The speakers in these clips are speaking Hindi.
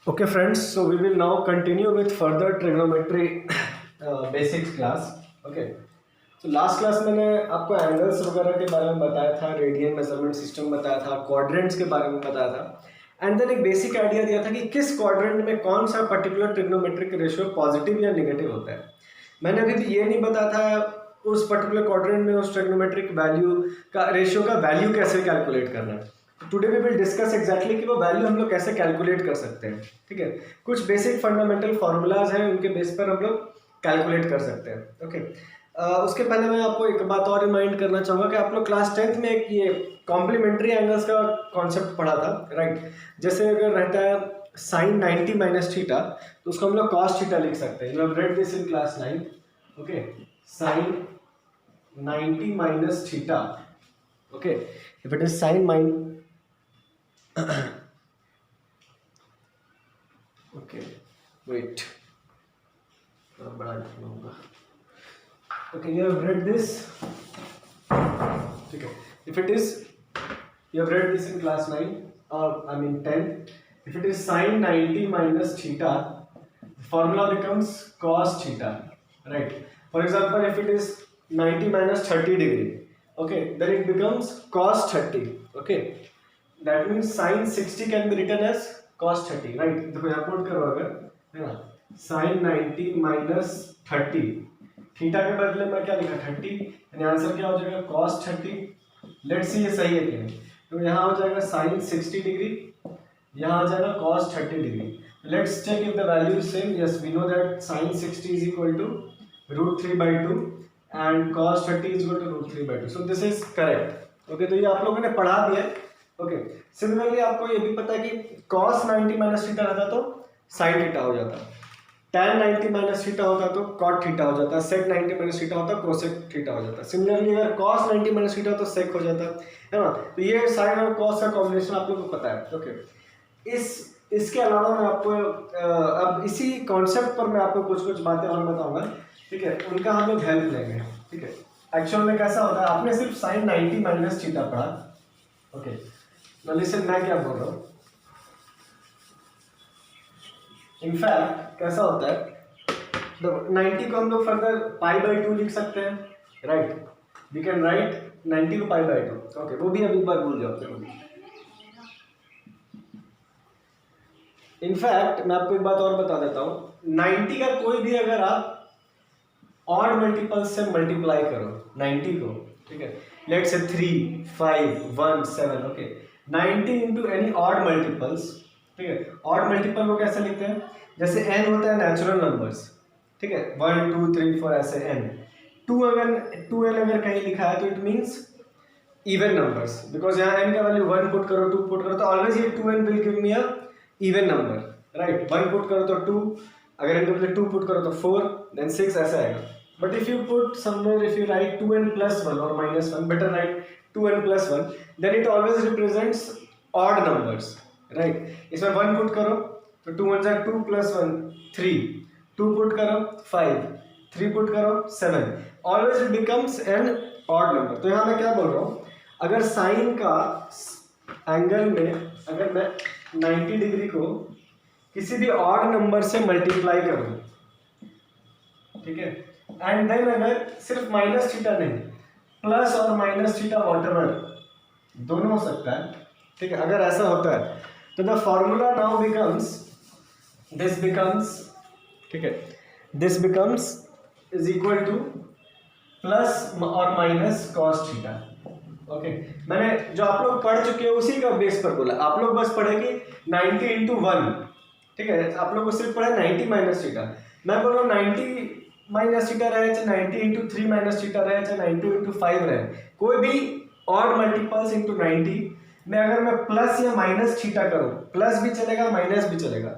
Okay friends, so we will now continue with further trigonometry basics class. Okay. तो लास्ट क्लास मैंने आपको एंगल्स वगैरह के बारे में बताया था, रेडियन मेजरमेंट सिस्टम बताया था, क्वाड्रेंट्स के बारे में बताया था एंड देन एक बेसिक आइडिया दिया था कि किस क्वाड्रेंट में कौन सा पर्टिकुलर ट्रिग्नोमेट्रिक रेशियो पॉजिटिव या नेगेटिव होता है। मैंने अभी भी ये नहीं बताया था उस पर्टिकुलर क्वाड्रेंट में उस ट्रिग्नोमेट्रिक वैल्यू का रेशियो का वैल्यू कैसे कैलकुलेट करना है। Today we will discuss exactly कि वो वैल्यू हम लोग कैसे कैलकुलेट कर सकते हैं। ठीक है, कुछ बेसिक फंडामेंटल फार्मूलाज हैं, उनके बेस पर हम लोग कैलकुलेट कर सकते हैं। ओके, उसके पहले मैं आपको एक बात और रिमाइंड करना चाहूँगा कि आप लोग क्लास 10th में एक ये कॉम्प्लीमेंट्री एंगल्स का कॉन्सेप्ट पढ़ा था, राइट। जैसे अगर रहता है साइन 90 माइनस थीटा तो उसको हम लोग कॉस थीटा लिख सकते हैं। You have read this in class 9। Okay, sine 90 minus theta, okay, if it is sine okay wait, थोड़ा बड़ा लिखना होगा। Okay, you have read this, ठीक है। If it is, you have read this in class 9 or I mean 10, if it is sin 90 minus theta, the formula becomes cos theta, right? For example, if it is 90 minus 30 degree, okay, then it becomes cos 30, okay, that means sin 60 can be written as cos 30, right? देखो यहाँ पुट करो अगर, है ना, sin 90 minus 30, थीटा के बदले में क्या लिखा 30, यानी आंसर क्या हो जाएगा cos 30। लेट्स सी ये सही है कि नहीं, तो यहाँ हो जाएगा साइन 60 डिग्री, यहाँ आ जाएगा cos 30 degree. Let's check if the value is same. Yes, we know that sine 60 is equal to √3/2 and cos 30 is equal to √3/2, so this is correct. Okay, तो ये आप लोगों ने पढ़ा दिया। ओके, सिमिलरली आपको ये भी पता है कि cos 90 माइनस थीटा रहता तो साइन थीटा हो जाता, tan 90 माइनस थीटा होता तो cot थीटा हो जाता, sec 90 माइनस थीटा होता cosec थीटा हो जाता। सिमिलरली अगर cos 90 माइनस थीटा तो sec हो जाता है ना। तो ये साइन और cos का कॉम्बिनेशन आप लोगों को पता है। ओके, इसके अलावा मैं आपको अब इसी कॉन्सेप्ट पर मैं आपको कुछ कुछ बातें और बताऊंगा, ठीक है, उनका हम लोग हेल्प लेंगे। ठीक है, एक्चुअल में कैसा होता है, आपने सिर्फ साइन 90 माइनस थीटा पढ़ा। ओके, नाउ लिसन मैं क्या बोल रहा हूँ। इनफैक्ट कैसा होता है, तो 90 को हम लोग फर्दर π/2 लिख सकते हैं, राइट। वी कैन राइट 90 को π/2। ओके, वो भी अब एक बार भूल जाओ। इनफैक्ट मैं आपको एक बात और बता देता हूँ, 90 का कोई भी अगर आप ऑड मल्टीपल से मल्टीप्लाई करो 90 को, ठीक है, let's say 3, 5, 1, 7, okay, 90 into any odd multiples, ठीक है। ऑड मल्टीपल को कैसे लिखते हैं, जैसे n होता है नेचुरल नंबर्स, ठीक है, 1, 2, 3, 4 ऐसे n। 2n अगर कहीं लिखा है तो it means even numbers, because यहाँ n का वैल्यू 1 पुट करो 2 पुट करो तो ऑलवेज ये 2n will give me a even number, right. 1 put करो तो 2, अगर इनके बदले 2 पुट करो तो 4, देन 6 ऐसा आएगा। But if you put somewhere, if you write 2n plus 1 और -1, better write 2n plus 1, then it always represents odd numbers, right. इसमें 1 पुट करो तो 2 1 2 plus 1 3, 2 पुट करो 5, 3 पुट करो 7, always it becomes N odd number. तो यहाँ मैं क्या बोल रहा हूँ, अगर साइन का एंगल में अगर मैं 90 डिग्री को किसी भी ऑड नंबर से मल्टीप्लाई करूँ, ठीक है, एंड देन अगर सिर्फ माइनस थीटा नहीं, प्लस और माइनस थीटा वॉटएवर दोनों हो सकता है, ठीक है, अगर ऐसा होता है तो the formula now becomes, this becomes, ठीक है, this becomes is equal to plus और माइनस कॉस थीटा। ओके, मैंने जो आप लोग पढ़ चुके हैं उसी का बेस पर बोला, आप लोग बस पढ़े कि 90 इंटू 1, ठीक है, आप लोग को सिर्फ पढ़ा 90 माइनस थीटा। मैं बोल रहा हूँ 90 माइनस थीटा रहे, चाहे 90 इंटू 3 माइनस थीटा रहे, चाहे 90 इंटू 5 रहे, कोई भी ऑड मल्टीपल्स इंटू 90 में अगर मैं प्लस या माइनस थीटा करूँ, प्लस भी चलेगा माइनस भी चलेगा,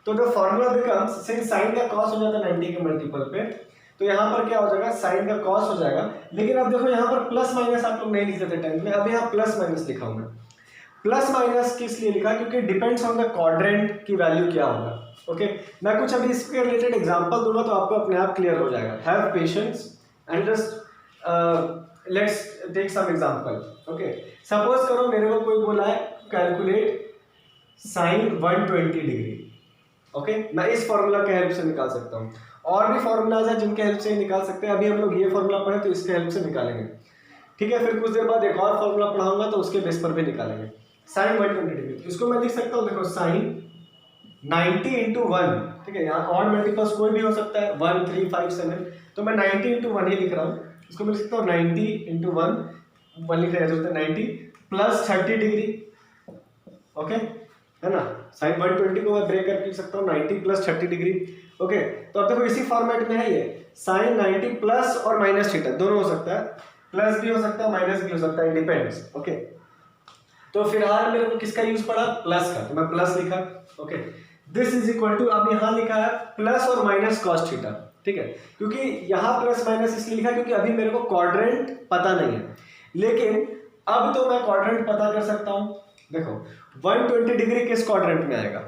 तो the formula becomes, since sign का कॉस हो जाता है 90 के मल्टीपल पे, तो यहाँ पर क्या हो जाएगा, साइन का कॉस हो जाएगा। लेकिन अब देखो यहाँ पर प्लस माइनस आप लोग नहीं लिखते थे 10th में, अब यहाँ प्लस माइनस लिखा हूँ मैं। प्लस माइनस किस लिए लिखा, क्योंकि डिपेंड्स ऑन द क्वाड्रेंट की वैल्यू क्या होगा। ओके, मैं कुछ अभी इसके रिलेटेड एग्जांपल दूंगा तो आपको अपने आप क्लियर हो जाएगा। Have patience and just let's take some example. Okay, suppose करो मेरे को कोई बोला है कैलकुलेट साइन 120 डिग्री, ओके, मैं इस फॉर्मूला के हेल्प से निकाल सकता हूँ। और भी फॉर्मूलाज है जिनके हेल्प से निकाल सकते हैं, अभी हम लोग ये फॉर्मूला पढ़े तो इसके हेल्प से निकालेंगे, ठीक है। फिर कुछ देर बाद एक और फॉर्मूला पढ़ाऊंगा तो उसके बेस पर भी निकालेंगे। साइन 120 डिग्री, इसको मैं लिख सकता हूँ, देखो साइन 90 इंटू 1, ठीक है। यहाँ ऑड मल्टीपल्स कोई भी हो सकता है, 1 3 5 7, तो मैं 90 इंटू 1 ही लिख रहा हूँ। इसको मैं लिख सकता हूँ 90 इंटू 1 लिख रहे हैं 90 प्लस 30 डिग्री, ओके, है ना। साइन 120 को मैं ब्रेक करके लिख सकता हूँ 90 प्लस 30 डिग्री, ओके। तो अब देखो इसी फॉर्मेट में है ये, साइन 90 प्लस और माइनस थीटा दोनों हो सकता है, प्लस भी हो सकता है माइनस भी हो सकता है, डिपेंड्स, ओके। तो फिलहाल मेरे को किसका यूज पड़ा, प्लस का, तो मैं प्लस लिखा, okay. This is equal to, अब यहाँ लिखा है प्लस और माइनस कॉस थीटा, ठीक है। क्योंकि यहाँ प्लस माइनस इसलिए लिखा क्योंकि अभी मेरे को क्वाड्रेंट पता नहीं है, लेकिन अब तो मैं क्वाड्रेंट पता कर सकता हूँ। देखो 120 डिग्री किस क्वाड्रेंट में आएगा,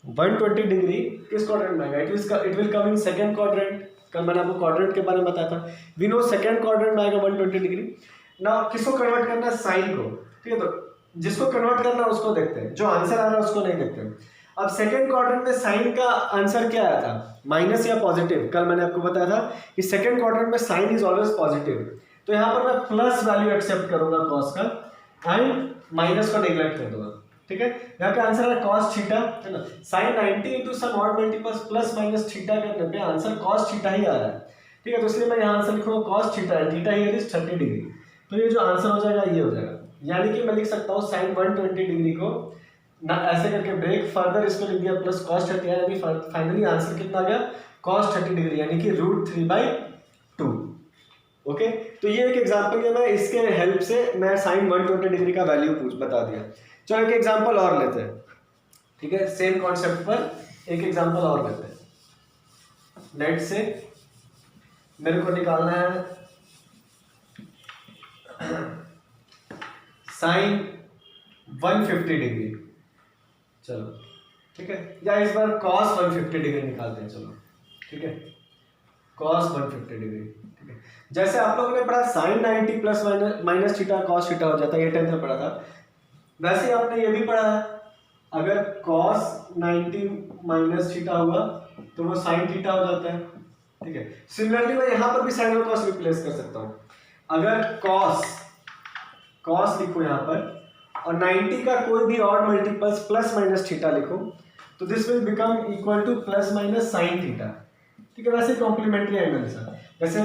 120 डिग्री किस क्वाड्रेंट में आएगा, it will come in second quadrant. कल मैंने आपको क्वाड्रेंट के बारे में बताया था, वी नो सेकंड क्वाड्रेंट में आएगा 120 डिग्री। ना किसको कन्वर्ट करना है, साइन को, ठीक है। तो जिसको कन्वर्ट करना है उसको देखते हैं, जो आंसर आ रहा है उसको नहीं देखते हैं। अब सेकंड क्वाड्रेंट में साइन का आंसर क्या आया था, माइनस या पॉजिटिव। कल मैंने आपको बताया था कि सेकंड क्वाड्रेंट में साइन इज ऑलवेज पॉजिटिव, तो यहाँ पर मैं प्लस वैल्यू एक्सेप्ट करूंगा कॉस का एंड माइनस को नेग्लेक्ट कर दूंगा, ठीक है। यहाँ का आंसर है कॉस थीटा, है ना। Sine 90 into some odd multiples plus minus theta करने पे आंसर कॉस थीटा ही आ रहा है, ठीक है। तो इसलिए मैं यहाँ आंसर लिखूंगा cos theta and theta here is 30 degree, तो ये जो आंसर हो जाएगा ये हो जाएगा। यानी कि मैं लिख सकता हूँ साइन 120 डिग्री को ना ऐसे करके ब्रेक फर्दर इसको लिख दिया प्लस कॉस 30, यानी फाइनली आंसर कितना आ गया, कॉस 30 डिग्री, यानी कि √3/2, ओके। तो ये एक एग्जांपल है, मैं इसके हेल्प से मैं साइन 120 डिग्री का वैल्यू बता दिया। चलो एक एग्जांपल और लेते हैं, ठीक है। सेम कॉन्सेप्ट पर एक एग्जांपल और लेते हैं। लेट से मेरे को निकालना है साइन 150 डिग्री, चलो ठीक है, या इस बार कॉस 150 डिग्री निकालते हैं, चलो ठीक है, कॉस 150 डिग्री, ठीक है। जैसे आप लोगों ने पढ़ा sine 90 plus minus theta cos theta हो जाता है, ये 10th में पढ़ा था, वैसे ही आपने ये भी पढ़ा है, अगर कॉस 90 माइनस थीटा हुआ तो वो साइन थीटा हो जाता है, ठीक है। सिमिलरली मैं यहाँ पर भी साइन और कॉस रिप्लेस कर सकता हूँ। अगर कॉस लिखो यहाँ पर और 90 का कोई भी odd multiples plus minus theta लिखो तो this will become equal to plus minus sine theta, ठीक है। वैसे कॉम्प्लीमेंट्री एंगल है, जैसे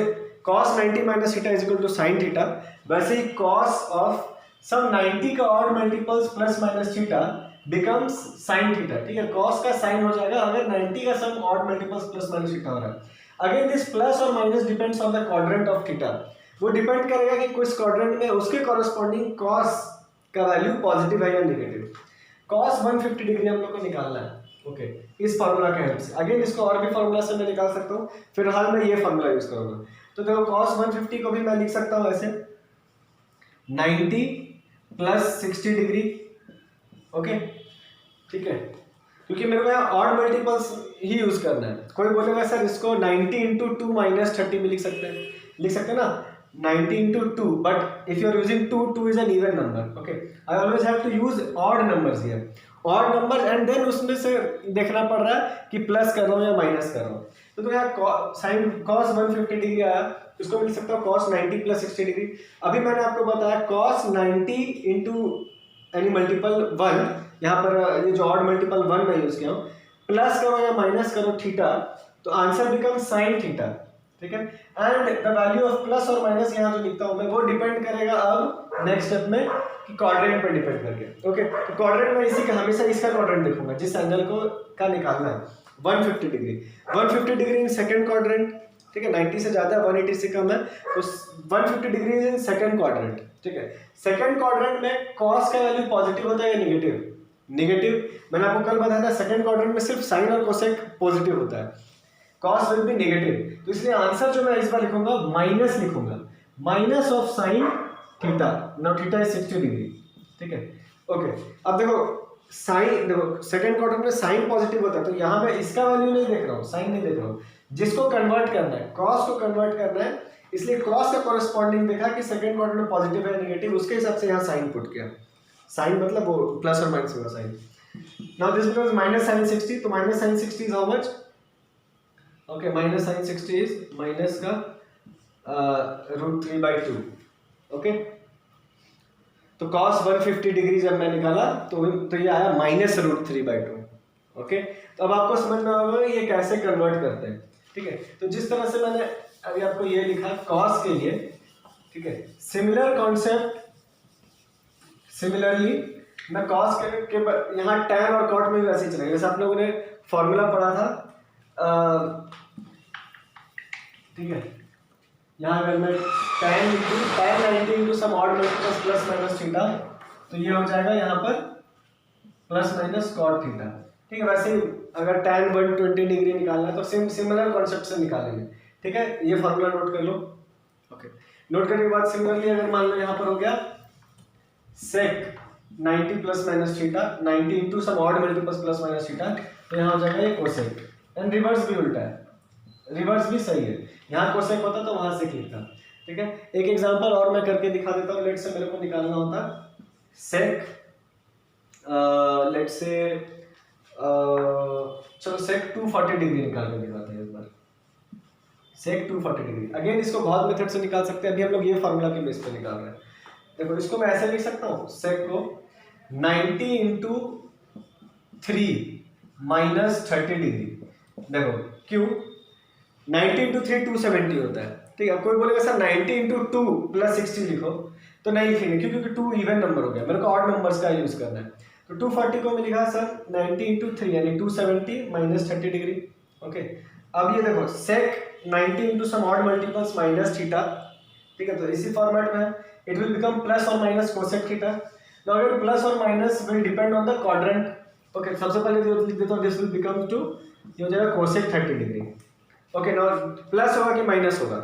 cos 90 minus theta is equal to sine theta, वैसे ही cos ऑफ सम 90 का odd multiples plus minus theta becomes sine theta, ठीक है। cos का साइन हो जाएगा अगर 90 का some odd multiples plus minus theta हो रहा है। अगेन दिस प्लस और minus depends on the quadrant of theta, वो डिपेंड करेगा कि किस क्वाड्रेंट में उसके कॉरेस्पॉन्डिंग cos का वैल्यू पॉजिटिव है या नेगेटिव। cos 150 डिग्री हम लोग को निकालना है, ओके, इस फार्मूला के हेल्प से। अगेन इसको और भी फार्मूला से मैं निकाल सकता हूँ, फिलहाल मैं ये फार्मूला यूज करूंगा। तो देखो cos 150 को भी मैं लिख सकता हूँ ऐसे 90 प्लस 60 डिग्री, ओके, ठीक है, क्योंकि मेरे को यहाँ ऑड मल्टीपल्स ही यूज करना है। कोई बोलेगा सर इसको 90 इंटू 2 माइनस 30 भी लिख सकते हैं ना, 90 into 2, but if you are using 2 is an even number, okay, I always have to use odd numbers here, odd numbers, and then उसमें से देखना पड़ रहा है कि प्लस कर रहा हूँ या माइनस कर रहा हूँ। तो यहाँ साइन cos 150 डिग्री आया, उसको मिल सकता हूँ cos 90 प्लस 60 डिग्री। अभी मैंने आपको बताया cos 90 इंटू एनी मल्टीपल 1, यहाँ पर ये जो ऑड मल्टीपल 1 मैं यूज किया हूँ, प्लस करो या माइनस करो थीटा, तो आंसर बिकम साइन थीटा, ठीक है। And the value of plus और माइनस यहाँ जो लिखता हूँ मैं, वो डिपेंड करेगा अब नेक्स्ट स्टेप में कि क्वाड्रेंट पर डिपेंड करके, ओके। तो क्वाड्रेंट में इसी का हमेशा इसका क्वाड्रेंट देखूंगा जिस एंगल को का निकालना है, 150 degree, 150 degree in second quadrant, ठीक है। 90 से ज्यादा है, 180 से कम है, तो 150 डिग्री इन सेकंड क्वाड्रेंट, ठीक है। सेकंड क्वाड्रेंट में cos का वैल्यू पॉजिटिव होता है या नेगेटिव? मैंने आपको कल बताया था सेकंड क्वाड्रेंट में सिर्फ साइन और कोसेक पॉजिटिव होता है, cos विल बी नेगेटिव। तो इसलिए आंसर जो मैं इस बार लिखूंगा माइनस लिखूंगा, minus of sine theta, now theta is 60 degree, ठीक है, ओके। अब देखो साइन, देखो सेकंड क्वाड्रेंट में साइन पॉजिटिव होता है, तो यहाँ मैं इसका वैल्यू नहीं देख रहा हूँ, साइन नहीं देख रहा हूँ, जिसको कन्वर्ट करना है cos को कन्वर्ट करना है, इसलिए क्रॉस का कॉरेस्पॉन्डिंग देखा कि सेकंड क्वाड्रेंट में पॉजिटिव है नेगेटिव, उसके हिसाब से यहाँ साइन पुट किया। साइन मतलब वो प्लस और माइनस होगा sign, Now this becomes minus sin 60. तो minus sin 60 is how much? Okay, minus sin 60 is minus का root 3 by 2. Okay. तो cos 150 डिग्री जब मैं निकाला तो ये आया माइनस रूट 3 by 2. ओके, तो अब आपको समझ में आएगा ये कैसे कन्वर्ट करते हैं. ठीक है, तो जिस तरह से मैंने अभी आपको ये लिखा cos के लिए, ठीक है, सिमिलर कॉन्सेप्ट सिमिलरली मैं cos के यहाँ tan और cot में भी वैसे ही चलेगा. जैसे आप लोगों ने फॉर्मूला पढ़ा था, ठीक है, यहाँ अगर मैं tan 90 into some odd multiples plus minus theta, तो ये हो जाएगा यहाँ पर प्लस माइनस cot थीटा. ठीक है, वैसे ही अगर tan 120 डिग्री निकालना है तो सिमिलर कॉन्सेप्ट से निकालेंगे. ठीक है, ये फॉर्मूला नोट कर लो. ओके, नोट करने के बाद सिमिलरली अगर मान लो यहाँ पर हो गया sec 90 plus minus theta, 90 into some odd multiples plus minus theta, तो यहाँ हो जाएगा ये कोसेक. एंड रिवर्स भी उल्टा है, रिवर्स भी सही है. यहाँ कोसेक होता तो वहां से लिखता. ठीक है, एक एग्जांपल और मैं करके दिखा देता हूँ. लेट से मेरे को निकालना होता सेक, लेट से चलो सेक 240 डिग्री निकाल के दिखाते हैं एक बार. सेक 240 डिग्री, अगेन इसको बहुत मेथड से निकाल सकते हैं. अभी हम लोग ये फार्मूला के बेस पे निकाल रहे हैं. देखो इसको मैं ऐसे लिख सकता हूँ, सेक को 90 इंटू 3 माइनस 30 डिग्री. देखो क्यों, 90 इंटू 3 270 होता है. ठीक है, कोई बोलेगा सर 90 इंटू 2 प्लस 60 लिखो, तो नहीं लिखेंगे क्योंकि 2 इवन नंबर हो गया, मेरे को ऑड नंबर्स का यूज करना है. तो 240 को मैं लिखा सर 90 इंटू 3 यानी 270 माइनस 30 डिग्री. ओके, अब ये देखो sec 90 into some odd multiples minus theta. ठीक है, तो इसी फॉर्मेट में इट विल बिकम प्लस और माइनस कोसेक थीटा. नाउ अगर प्लस और minus will depend on the quadrant. Okay, सबसे पहले जो लिख देता हूं दिस विल बिकम टू, ये हो जाएगा cosec 30 degree. Okay, now plus होगा कि माइनस होगा.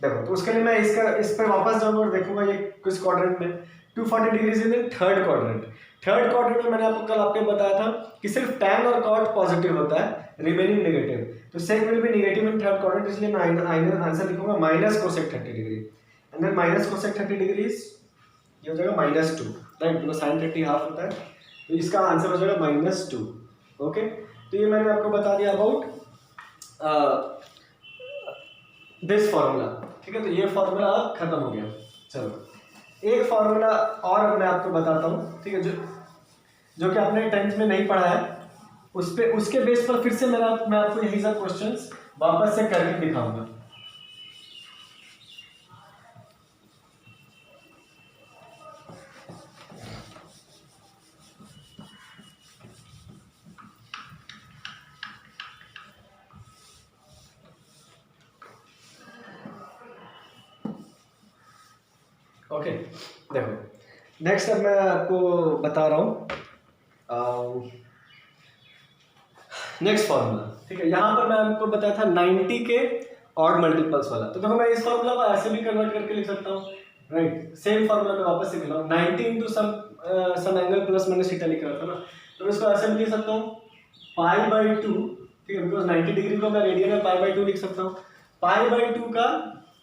देखो तो उसके लिए मैं इस पर वापस जाऊंगा और देखूंगा ये किस क्वाड्रेंट में. 240 degree in third quadrant. Third quadrant में मैंने आपको कल आपको बताया था कि सिर्फ tan और cot पॉजिटिव होता है, रिमेनिंग नेगेटिव. तो sec will be negative in third quadrant, इसलिए मैं आंसर लिखूंगा minus cosec 30 degree. And then minus cosec 30 degree ये हो जाएगा -2. राइट, तो sin 30 हाफ होता है, तो इसका आंसर हो जाएगा -2. ओके, तो ये मैंने आपको बता दिया अबाउट दिस फॉर्मूला. ठीक है, तो ये फॉर्मूला खत्म हो गया. चलो एक फॉर्मूला और मैं आपको बताता हूँ. ठीक है, जो कि आपने 10th में नहीं पढ़ा है, उसके बेस पर फिर से मैं आपको यही सब क्वेश्चंस वापस से करके दिखाऊंगा. ओके, देखो नेक्स्ट अब मैं आपको बता रहा हूँ नेक्स्ट फॉर्मूला. ठीक है, यहाँ पर मैं आपको बताया था 90 के ऑड मल्टीपल्स वाला. तो देखो मैं इस फॉर्मूला को ऐसे भी कन्वर्ट करके लिख सकता हूँ. राइट, सेम फॉर्मूला में वापस से लिख रहा हूँ. 90 into some angle plus minus theta लिख रहा था ना, तो मैं इसको ऐसे भी लिख सकता हूँ π/2. ठीक है, बिकॉज 90 डिग्री को मैं रेडियन में π/2 लिख सकता हूँ. π/2 का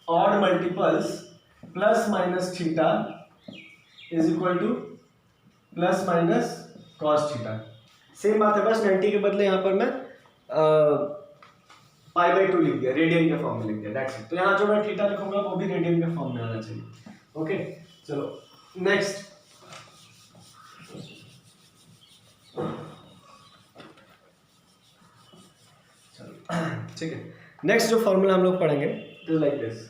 odd multiples plus minus theta is equal to plus minus cos theta. Same बात है, बस 90 के बदले यहाँ पर मैं π/2 लिख दिया, रेडियन के फॉर्म में लिख दिया. That's it. तो यहाँ जो मैं थीटा लिखूंगा वो भी रेडियन के फॉर्म में आना चाहिए. ओके, चलो नेक्स्ट. ठीक है, नेक्स्ट जो फॉर्मूला हम लोग पढ़ेंगे इज लाइक दिस.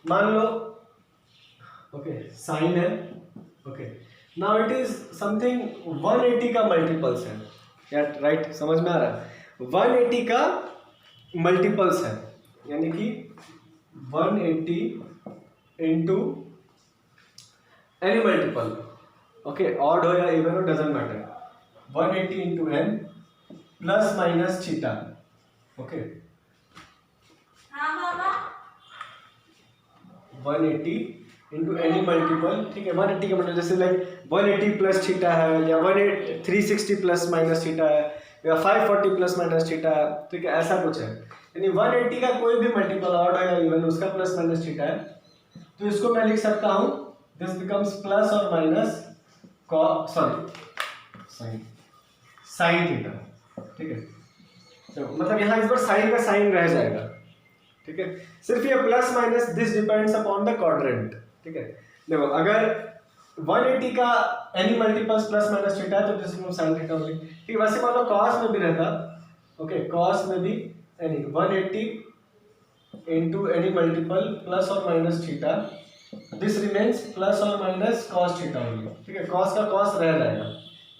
मान लो ओके साइन है. Okay, now it is something 180 का मल्टीपल्स है. क्या राइट, समझ में आ रहा है? 180 का मल्टीपल्स है, यानी कि 180 into any multiple. Okay, odd हो या इवन हो doesn't matter. 180 into N plus minus theta. Okay, 180 into any multiple. ठीक है, 180 का मतलब जैसे लाइक 180 प्लस थीटा है, या 360 प्लस माइनस थीटा है, या 540 प्लस माइनस थीटा है. ठीक है, ऐसा कुछ है. यानी 180 का कोई भी मल्टीपल ऑड है या इवन उसका प्लस माइनस थीटा है. तो इसको मैं लिख सकता हूँ दिस बिकम्स प्लस और माइनस साइन थीटा, ठीक है। तो मतलब यहाँ इस बार साइन का साइन रह जाएगा, ठीक है। सिर्फ ये plus minus this depends upon the quadrant, ठीक है। देखो अगर 180 का any multiples plus minus theta है तो this become sin theta only, ठीक है। वैसे मान लो cos में भी रहता, ओके, cos में भी any 180 into any multiple plus or minus theta, this remains plus or minus cos theta only, ठीक है। cos का cos रह जाएगा,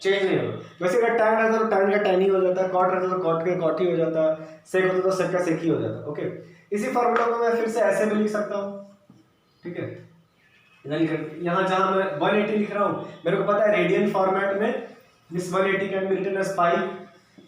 चेंज नहीं होगा। वैसे अगर tan रहता तो tan का tan ही हो जाता, cot रहता तो cot का cot ही हो जाता, sec होता तो sec का sec ही हो जाता, ओके। इसी फॉर्मूला को मैं फिर से ऐसे भी लिख सकता हूँ, ठीक है। यहाँ जहाँ मैं 180 लिख रहा हूँ, मेरे को पता है रेडियन फॉर्मेट में this 180 can be written as pi,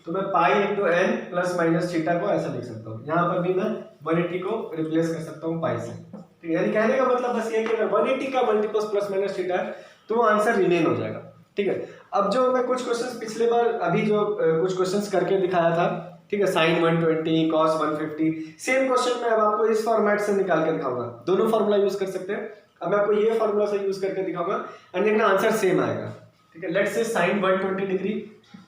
तो मैं pi into N plus minus theta को ऐसा लिख सकता हूँ। यहाँ पर भी मैं 180 को रिप्लेस कर सकता हूँ पाई से, ठीक है। यानी कहने का मतलब बस ये कि अगर 180 का मल्टीपल्स प्लस माइनस थीटा है तो वो आंसर रिमेन हो जाएगा, ठीक है। अब जो मैं कुछ क्वेश्चंस पिछले बार अभी जो कुछ क्वेश्चंस करके दिखाया था, ठीक है, साइन 120 कॉस 150, सेम क्वेश्चन मैं अब आपको इस फॉर्मेट से निकाल के दिखाऊंगा। दोनों फॉर्मूला यूज कर सकते हैं। अब मैं आपको ये फॉर्मूला से यूज करके दिखाऊंगा एंड देखना आंसर सेम आएगा, ठीक है। लेट्स से साइन 120 डिग्री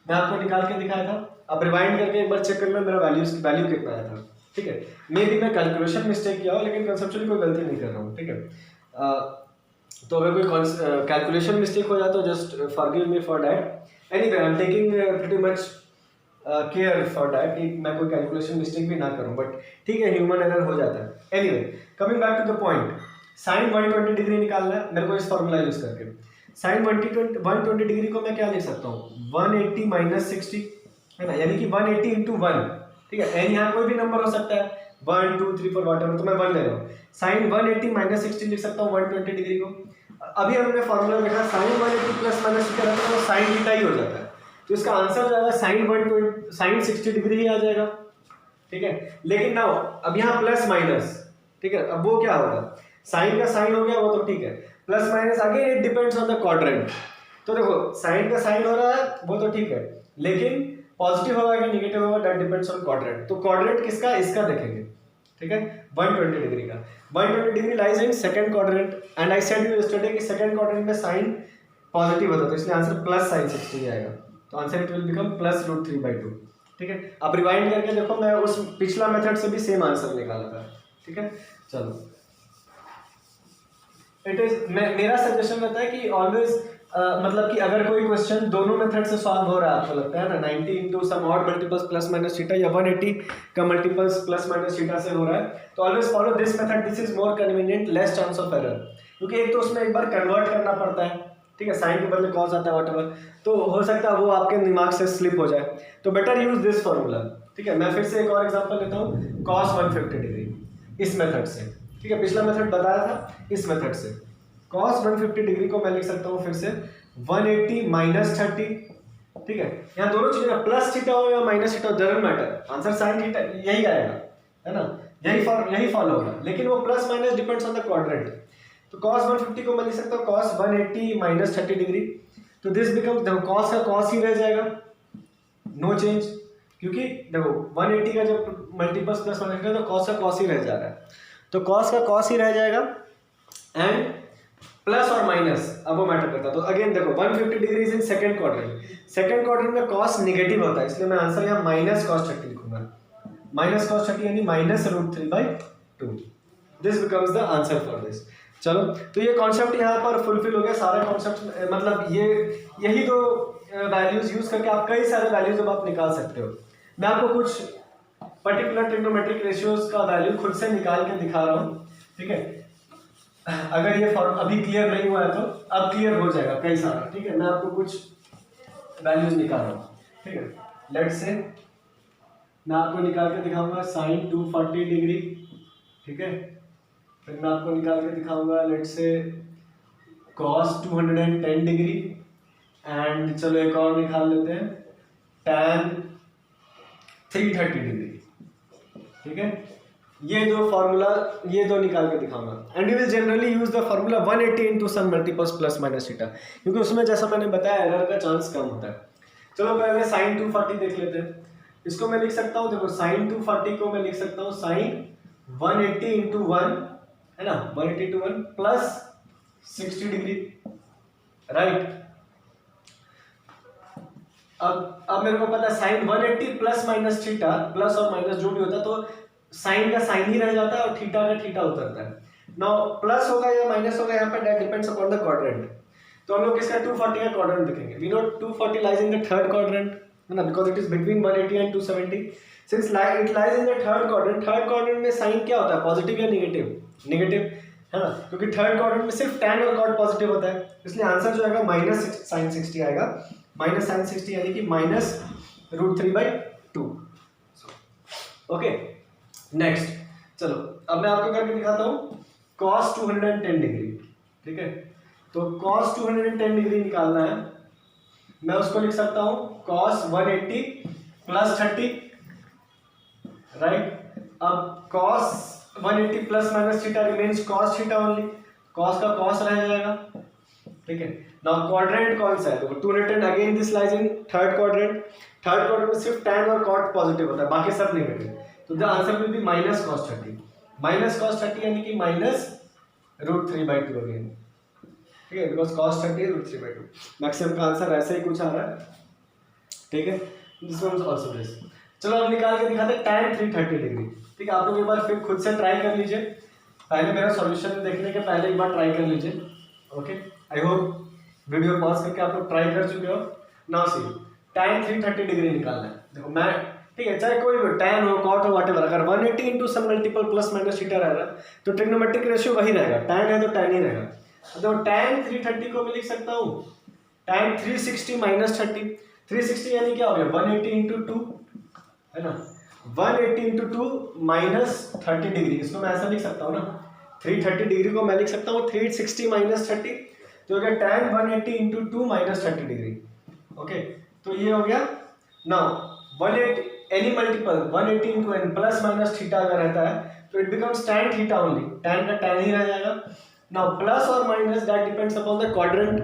मैं आपको निकाल के दिखाया था। अब रिवाइंड करके एक बार चेक करना मेरा वैल्यू कितना आया था, ठीक है। मे भी मैं कैलकुलेशन मिस्टेक किया हो लेकिन कंसेप्चुअली कोई गलती नहीं कर रहा हूँ, ठीक है। तो अगर कोई कैलकुलेशन मिस्टेक हो जाए तो just forgive me for that. Anyway I am taking pretty much care for that कि मैं कोई कैलकुलेशन मिस्टेक भी ना करूं, बट ठीक है, ह्यूमन एरर हो जाता है। Anyway coming back to the point, sine 120 degree निकालना है मेरे को इस फॉर्मूला यूज करके। साइन 120 डिग्री को मैं क्या लिख सकता हूँ, 180 माइनस 60, है ना, यानी कि 180 इंटू 1, ठीक है। एन यहाँ कोई भी नंबर हो सकता है, 1 2 3 4 व्हाटएवर, तो मैं 1 ले रहा हूँ। साइन 180 माइनस 60 लिख सकता हूँ 120 डिग्री को। अभी हमने फॉर्मूला देखा साइन 180 प्लस माइनस थीटा रहता है तो साइन थीटा ही हो जाता है, तो इसका आंसर जो है साइन 60 डिग्री ही आ जाएगा, ठीक है। लेकिन नाउ अब यहाँ प्लस माइनस, ठीक है, अब वो क्या होगा, साइन का साइन हो गया वो तो ठीक है, plus minus again it depends on the quadrant. तो देखो साइन का साइन हो रहा है वो तो ठीक है, लेकिन पॉजिटिव होगा कि नेगेटिव होगा दैट डिपेंड्स ऑन क्वाड्रेंट। तो क्वाड्रेंट किसका, इसका देखेंगे, ठीक है, 120 डिग्री का। 120 degree lies in second quadrant and I said you yesterday कि सेकंड क्वाड्रेंट में साइन पॉजिटिव होता है, तो इसलिए आंसर प्लस साइन 60 आएगा, तो answer it will become plus root 3/2, ठीक है। अब रिवाइंड करके देखो, मैं उस पिछला मेथड से भी सेम आंसर निकाला था, ठीक है। चलो इट इज मेरा सजेशन रहता है कि ऑलवेज मतलब कि अगर कोई क्वेश्चन दोनों मेथड से सॉल्व हो रहा है, आपको लगता है ना 90 into some odd multiples plus minus theta या 180 का मल्टीपल्स प्लस माइनस थीटा से हो रहा है, तो always follow this method, this is more convenient, less chance of error, क्योंकि एक तो उसमें एक बार कन्वर्ट करना पड़ता है, ठीक है, साइन के बदले कॉस आता है व्हाटएवर, तो हो सकता है वो आपके दिमाग से स्लिप हो जाए, तो बेटर यूज दिस फॉर्मूला, ठीक है। मैं फिर से एक और एग्जांपल लेता हूँ, cos 150 डिग्री इस मेथड से, ठीक है, पिछला मेथड बताया था इस मेथड से। cos 150 डिग्री को मैं लिख सकता हूँ फिर से 180 माइनस 30, ठीक है। यहाँ दोनों चीजें प्लस थीटा हो या माइनस थीटा हो doesn't matter, answer sine theta यही आएगा, है ना, यही फॉलो होगा, लेकिन वो plus minus depends on the quadrant. तो cos 150 को मैं लिख सकता हूँ cos 180 माइनस 30 डिग्री, तो दिस बिकम्स, देखो cos का cos ही रह जाएगा, नो चेंज, क्योंकि देखो 180 का जब मल्टीपल्स प्लस माइनस है तो cos का cos ही रह जा रहा है, तो cos का cos ही रह जाएगा एंड प्लस और माइनस अब वो मैटर करता है। तो अगेन देखो 150 degree in second quadrant, second quadrant में cos नेगेटिव होता है, इसलिए मैं आंसर यहाँ माइनस cos 30 लिखूंगा, माइनस cos 30 यानी minus root 3/2, this becomes the answer for this. चलो, तो ये कॉन्सेप्ट यहाँ पर फुलफिल हो गया, सारे कॉन्सेप्ट, मतलब यही दो वैल्यूज यूज करके आप कई सारे वैल्यूज अब आप निकाल सकते हो। मैं आपको कुछ पर्टिकुलर ट्रिग्नोमेट्रिक रेशियोज का वैल्यू खुद से निकाल के दिखा रहा हूँ, ठीक है। अगर ये फॉर्म अभी क्लियर नहीं हुआ है तो अब क्लियर हो जाएगा कई सारा, ठीक है। मैं आपको कुछ वैल्यूज निकाल रहा हूँ, ठीक है। लेट्स से मैं आपको निकाल के दिखाऊंगा साइन 240 डिग्री, ठीक है। फिर मैं आपको निकाल के दिखाऊंगा let's say cos 210 degree and चलो एक और निकाल लेते हैं tan 330 डिग्री, ठीक है। ये दो निकाल के दिखाऊंगा and you will generally use the formula 180 into some multiples plus minus theta, क्योंकि उसमें जैसा मैंने बताया एरर का चांस कम होता है। चलो पहले साइन 240 देख लेते हैं, इसको मैं लिख सकता हूँ, देखो साइन 240 को मैं लिख सकता हूँ साइन 180 इंटू 1, है ना, 180 इंटू 1 प्लस 60 डिग्री, राइट। अब मेरे को पता है sine 180 plus minus theta, plus और माइनस जो भी होता है तो साइन का साइन ही रह जाता है और थीटा का थीटा उतरता है। नाउ प्लस होगा या माइनस होगा यहाँ पे, that depends upon the quadrant. तो हम लोग किसका 240 का क्वाड्रेंट देखेंगे। We know 240 lies in the third quadrant है ना, because it is between 180 and 270। Since it lies in the third quadrant, third quadrant में साइन क्या होता है, पॉजिटिव या नेगेटिव, नेगेटिव है ना, क्योंकि थर्ड क्वाड्रेंट में सिर्फ tan और cot पॉजिटिव होता है, इसलिए आंसर जो आएगा माइनस साइन 60 आएगा, माइनस साइन 60 यानी कि माइनस √3/2। ओके नेक्स्ट, चलो अब मैं आपको करके दिखाता हूँ cos 210 डिग्री। ठीक है, तो cos 210 डिग्री निकालना है, मैं उसको लिख सकता हूँ cos 180 प्लस 30, राइट। अब cos 180 plus minus theta remains cos theta only, cos का cos रह जाएगा। ठीक है, नाउ क्वाड्रेंट कौन सा है, तो 210 again this lies in third quadrant, third quadrant में सिर्फ tan और cot पॉजिटिव होता है, बाकी सब नेगेटिव, तो the answer will be minus cos 30, minus cos 30 यानी कि माइनस √3/2 अगेन। ठीक है, बिकॉज cos 30 है √3/2, मैक्सिमम का आंसर ऐसे ही कुछ आ रहा है। ठीक है, दिस वन आल्सो दिस। चलो अब निकाल के दिखाते हैं tan 330 डिग्री। ठीक है, आप लोग एक बार फिर खुद से ट्राई कर लीजिए, पहले मेरा सॉल्यूशन देखने के पहले एक बार ट्राई कर लीजिए। Okay, I hope video pause करके आप लोग ट्राई कर चुके हो। नाउ सी tan 330 डिग्री निकालना है, देखो मैं, ठीक है, चाहे कोई भी tan हो cot हो व्हाटएवर, अगर 180 into sum multiple plus minus theta रह रहा है तो ट्रिग्नोमेट्रिक रेशियो वही रहेगा, tan है तो tan ही रहेगा। तो tan 330 को मैं लिख सकता हूँ tan 360 माइनस 30, 360 यानी क्या हो गया 180 इंटू 2 है ना, 180 इंटू 2 माइनस 30 डिग्री, इसको मैं ऐसा लिख सकता हूँ ना, 330 डिग्री को मैं लिख सकता हूँ 360 माइनस 30, तो हो गया tan 180 into 2 minus 30 degree. Okay, तो ये हो गया। Now 180 any multiple 180 into N plus minus theta अगर रहता है तो it becomes tan theta only, tan का tan ही रह जाएगा। नाउ प्लस और minus that depends upon the quadrant,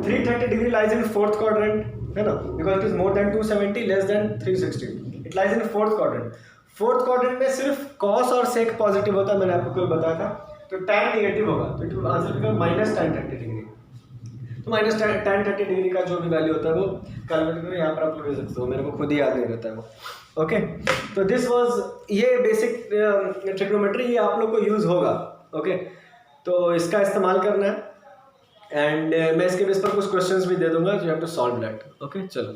330 degree lies in fourth quadrant है ना, because it is more than 270 less than 360, it lies in fourth quadrant. Fourth quadrant में सिर्फ cos और sec पॉजिटिव होता है, मैंने आपको कल बताया था, तो tan नेगेटिव होगा, तो it will answer become minus tan 30 degree. तो माइनस tan 30 डिग्री का जो भी वैल्यू होता है वो कैलकुलेट करो, यहाँ पर आप लोग ले सकते हो, मेरे को खुद ही याद नहीं रहता है वो। ओके, तो दिस वाज ये बेसिक ट्रिग्नोमेट्री, ये आप लोग को यूज़ होगा। ओके, तो इसका इस्तेमाल करना है एंड मैं इसके बेस पर कुछ क्वेश्चंस भी दे दूंगा, you have to solve that. Okay, चलो।